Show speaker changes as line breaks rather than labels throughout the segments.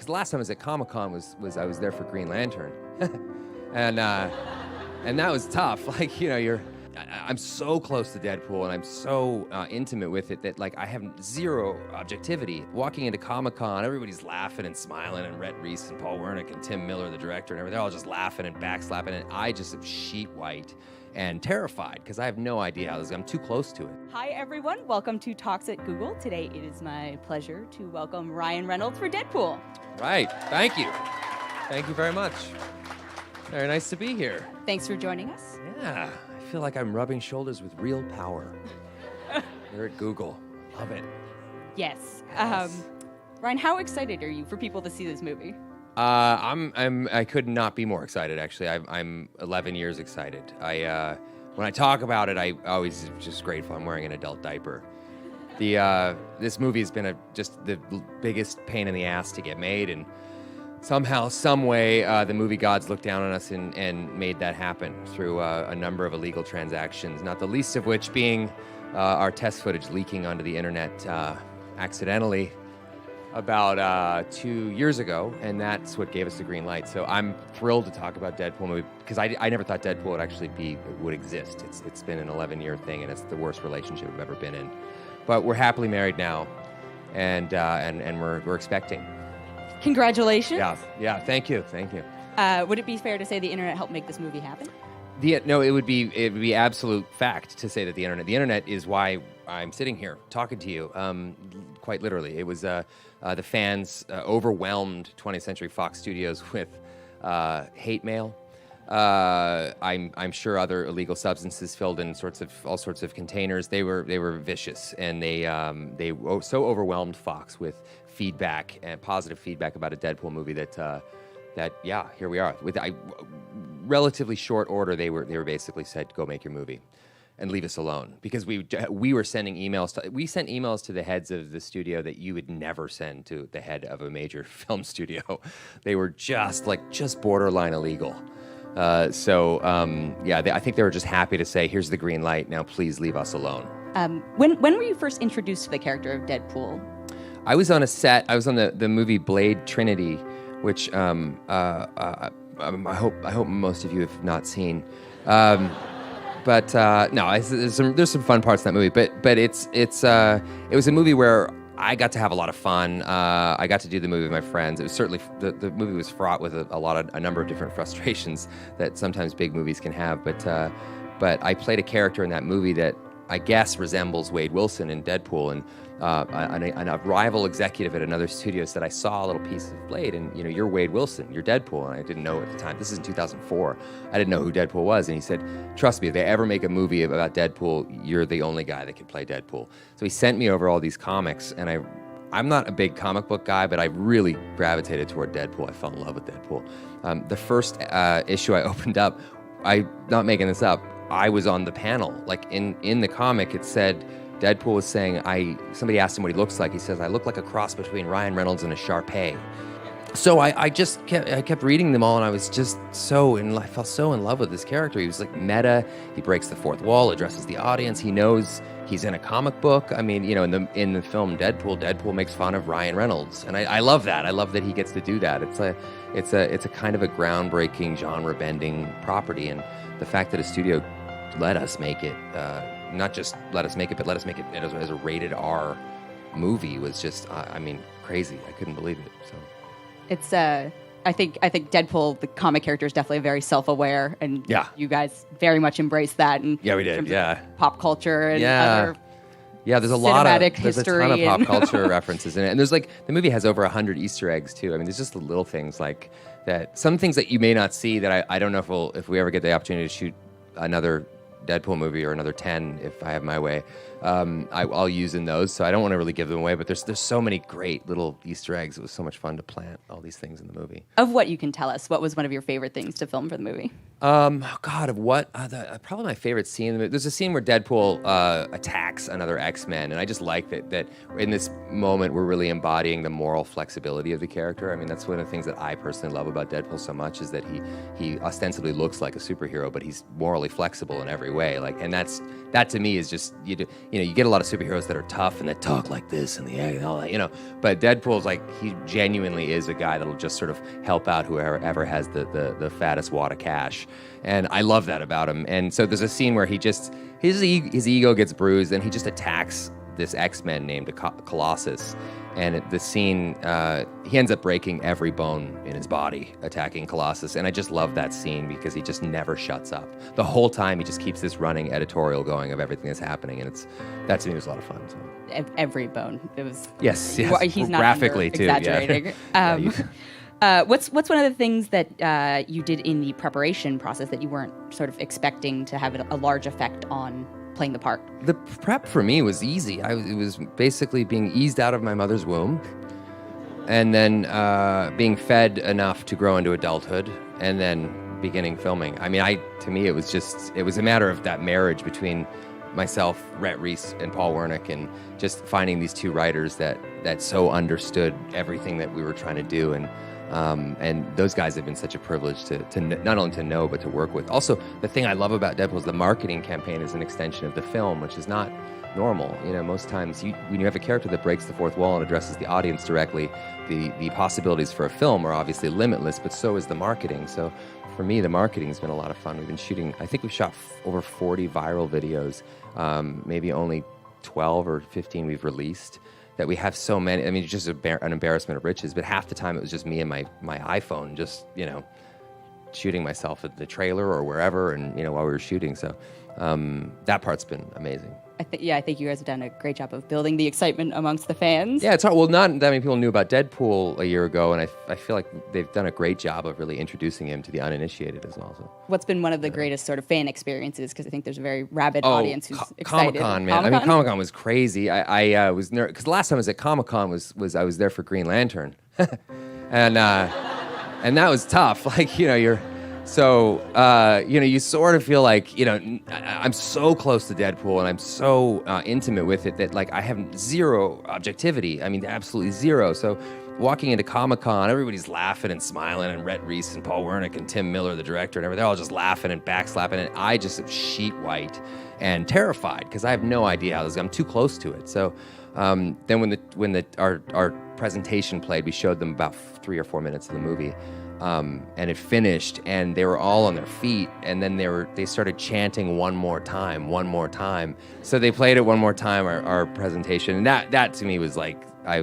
because the last time I was at Comic-Con was I was there for Green Lantern, and that was tough. Like, you know, I'm so close to Deadpool and I'm so intimate with it that, like, I have zero objectivity. Walking into Comic-Con, everybody's laughing and smiling, and Rhett Reese and Paul Wernick and Tim Miller, the director, and everything, they're all just laughing and backslapping, and I just am sheet white and terrified because I have no idea how this is. I'm too close to it.
Hi, everyone. Welcome to Talks at Google. Today, it is my pleasure to welcome Ryan Reynolds for Deadpool.
Right. Thank you. Thank you very much. Very nice to be here.
Thanks for joining us.
Yeah. I feel like I'm rubbing shoulders with real power. Here at Google. Love it.
Yes. Ryan, how excited are you for people to see this movie?
I could not be more excited, actually. I'm 11 years excited. When I talk about it, I always just grateful. I'm wearing an adult diaper. This movie has been just the biggest pain in the ass to get made, and somehow, some way, the movie gods looked down on us and made that happen through a number of illegal transactions, not the least of which being our test footage leaking onto the internet accidentally about 2 years ago, and that's what gave us the green light. So I'm thrilled to talk about Deadpool movie because I never thought Deadpool would actually would exist. It's been an 11-year thing, and it's the worst relationship I've ever been in. But we're happily married now, and we're expecting.
Congratulations.
Yeah. Thank you.
Would it be fair to say the internet helped make this movie happen?
No, it would be absolute fact to say that the internet is why I'm sitting here talking to you. Quite literally, it was the fans overwhelmed 20th Century Fox Studios with hate mail. I'm sure other illegal substances filled in all sorts of containers. They were vicious, and they so overwhelmed Fox with feedback and positive feedback about a Deadpool movie that here we are. With relatively short order, they were basically said, go make your movie and leave us alone, because we were sending emails. We sent emails to the heads of the studio that you would never send to the head of a major film studio. They were just borderline illegal. I think they were just happy to say, here's the green light, now please leave us alone.
When were you first introduced to the character of Deadpool?
I was on a set. I was on the movie Blade Trinity, which I hope most of you have not seen. There's some fun parts in that movie. But it was a movie where I got to have a lot of fun. I got to do the movie with my friends. It was certainly the movie was fraught with a number of different frustrations that sometimes big movies can have. But I played a character in that movie that I guess resembles Wade Wilson in Deadpool, and a rival executive at another studio said, I saw a little piece of Blade, and you're Wade Wilson, you're Deadpool, and I didn't know at the time. This is in 2004. I didn't know who Deadpool was, and he said, trust me, if they ever make a movie about Deadpool, you're the only guy that can play Deadpool. So he sent me over all these comics, and I'm not a big comic book guy, but I really gravitated toward Deadpool. I fell in love with Deadpool. The first issue I opened up, I'm not making this up, I was on the panel. Like in the comic, it said, Deadpool was saying, somebody asked him what he looks like. He says, I look like a cross between Ryan Reynolds and a Shar-Pei. So I kept reading them all, and I was just I fell so in love with this character. He was like meta. He breaks the fourth wall, addresses the audience. He knows he's in a comic book. I mean, in the film Deadpool makes fun of Ryan Reynolds, and I love that. I love that he gets to do that. It's a kind of a groundbreaking, genre-bending property, and the fact that a studio let us make it, not just let us make it, but let us make it as a rated R movie was just, crazy. I couldn't believe it. So
it's I think Deadpool, the comic character, is definitely very self-aware, and you guys very much embrace that. And
we did.
Pop culture and other.
Yeah, there's a ton of pop culture references in it, and there's the movie has over 100 Easter eggs too. I mean, there's just the little things like that. Some things that you may not see that I don't know if we ever get the opportunity to shoot another Deadpool movie or another 10 if I have my way. I'll use in those, so I don't want to really give them away, but there's so many great little Easter eggs. It was so much fun to plant all these things in the movie.
Of what you can tell us, what was one of your favorite things to film for the movie?
Probably my favorite scene in the movie. There's a scene where Deadpool attacks another X-Men, and I just like that in this moment we're really embodying the moral flexibility of the character. I mean, that's one of the things that I personally love about Deadpool so much, is that he ostensibly looks like a superhero, but he's morally flexible in every every way. Like, and that to me is just you get a lot of superheroes that are tough and that talk like this and all that, But Deadpool's like he genuinely is a guy that'll just sort of help out whoever has the fattest wad of cash, and I love that about him. And so there's a scene where his ego gets bruised and he just attacks this X-Men named Colossus. And the scene, he ends up breaking every bone in his body, attacking Colossus. And I just love that scene because he just never shuts up. The whole time, he just keeps this running editorial going of everything that's happening. And that to me was a lot of fun. So.
Every bone. It was.
Yes.
He's not
graphically too.
Exaggerating.
Yeah.
What's one of the things that you did in the preparation process that you weren't sort of expecting to have a large effect on playing the part?
The prep for me was easy. It was basically being eased out of my mother's womb and then being fed enough to grow into adulthood and then beginning filming. I mean, to me, it was a matter of that marriage between myself, Rhett Reese, and Paul Wernick, and just finding these two writers that so understood everything that we were trying to do. And those guys have been such a privilege to not only to know, but to work with. Also, the thing I love about Deadpool is the marketing campaign is an extension of the film, which is not normal. Most times when you have a character that breaks the fourth wall and addresses the audience directly, the possibilities for a film are obviously limitless, but so is the marketing. So for me, the marketing's been a lot of fun. We've been shooting, I think we've shot over 40 viral videos, maybe only 12 or 15 we've released. That we have so many. I mean, it's just an embarrassment of riches. But half the time, it was just me and my iPhone, just shooting myself at the trailer or wherever, and while we were shooting. So that part's been amazing.
I think you guys have done a great job of building the excitement amongst the fans.
Yeah, it's hard. Well, not that many people knew about Deadpool a year ago, and I feel like they've done a great job of really introducing him to the uninitiated as well. So.
What's been one of the greatest sort of fan experiences? Because I think there's a very rabid audience who's excited.
Comic-Con, man.
Comic-Con?
I mean, Comic-Con was crazy. I was nervous because the last time I was at Comic-Con was I was there for Green Lantern, and that was tough. Like you're. So, you sort of feel like, I'm so close to Deadpool and I'm so intimate with it that, like, I have zero objectivity. I mean, absolutely zero. So, walking into Comic-Con, everybody's laughing and smiling, and Rhett Reese and Paul Wernick and Tim Miller, the director, and everything, they're all just laughing and backslapping, and I just am sheet white and terrified because I have no idea how this is. I'm too close to it. So, then when our presentation played, we showed them about 3 or 4 minutes of the movie. And it finished, and they were all on their feet, and then they started chanting one more time. So they played it one more time, our presentation, and that to me was like I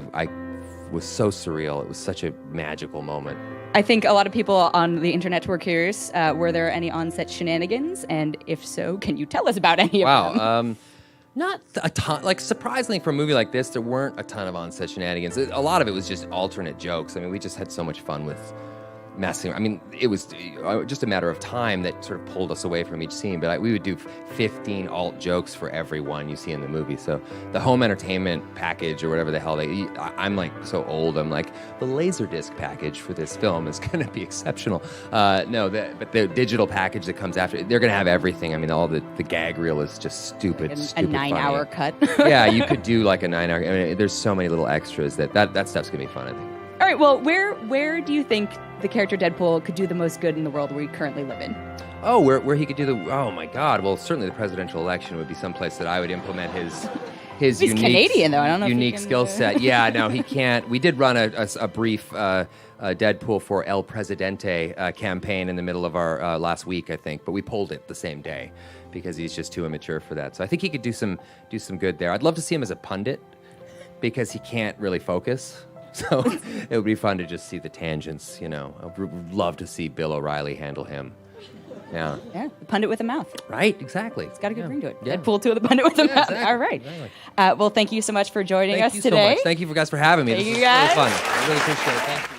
was so surreal. It was such a magical moment.
I think a lot of people on the internet were curious. Were there any on-set shenanigans? And if so, can you tell us about any of them?
Wow. Not a ton. Like, surprisingly, for a movie like this, there weren't a ton of on-set shenanigans. A lot of it was just alternate jokes. I mean, we just had so much fun with messing. I mean, it was just a matter of time that sort of pulled us away from each scene. But we would do 15 alt jokes for every one you see in the movie. So the home entertainment package or whatever the hell I'm like so old. I'm like, the Laserdisc package for this film is going to be exceptional. But the digital package that comes after, they're going to have everything. I mean, all the gag reel is just stupid.
A
funny.
9-hour cut.
Yeah, you could do like a 9-hour. I mean, there's so many little extras that stuff's going to be fun, I think.
All right, well, where do you think the character Deadpool could do the most good in the world we currently live in?
Oh, where he could do oh my God. Well, certainly the presidential election would be someplace that I would implement his
He's
unique,
Canadian, though. I don't know
unique
if he can,
skill set. Yeah, no, he can't. We did run a brief Deadpool for El Presidente campaign in the middle of our last week, I think, but we pulled it the same day because he's just too immature for that. So I think he could do some good there. I'd love to see him as a pundit because he can't really focus. So it would be fun to just see the tangents, I would love to see Bill O'Reilly handle him. Yeah.
Yeah, the pundit with a mouth.
Right, exactly.
It's got a good ring to it.
Yeah.
Deadpool 2 with the pundit with a mouth.
Exactly.
All right.
Exactly.
Well, thank you so much for joining us today.
Thank you so much. Thank you guys for having me.
Thank
This
you
was
guys.
really fun. I really appreciate it. Thank you.